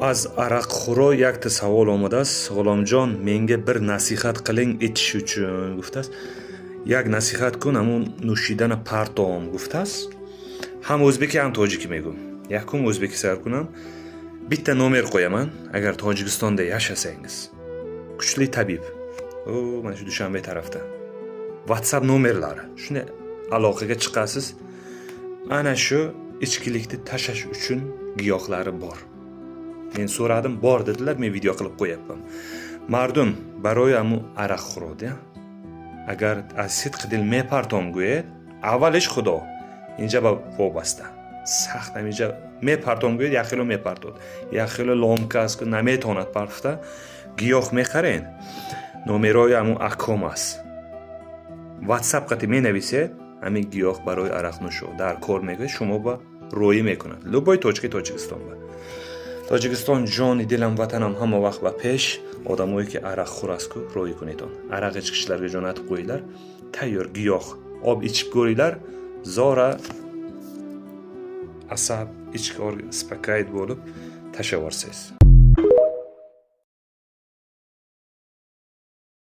از арақхӯро якта савол омадааст. ғуломҷон менга бир насиҳат қилинг ичиш учун гуфтааст. як насиҳат кун ҳамун нӯшидана партом гуфтааст. ҳам o'zбекӣ ҳам тоҷикӣ мегӯм. якум o'zбекӣ сар кунам. битта номер қӯяман. агар Тоҷикистонда яшасангиз, кучлӣ табиб, мана шу Душанбе тарафда WhatsApp номерлari, shunday aloqaga chiqasiz. Ana shu ichkilikni tashlash uchun giyohlari bor. Men so'radim, bor dedilar, men video qilib qo'yapman. Mardum baroy amu araqxo'rodi. Agar az sidq dil mepartom go'yed, avvalish xudo. Inja ba vobasta. Saxt amija mepartom go'yed, yaxilo mepartod. Yaxilo lomkas ku nametonat parfta giyoh meqaren. Nomeroy amu akomas. WhatsApp qati menavise, همین گیاه برای عرق نوشو در کار میگه شما با روی میکنن لوبای توچکی توجیکستان با توجیکستان جان دلم وطنم همه وقت با پیش آدمایی که عرق خوراسکو روی کنیدن عرق اچکشلرگه جانت قویلر تیار گیاه آب اچک گوریلر زارا عصب اچکار سپکاید بولب تشورسیز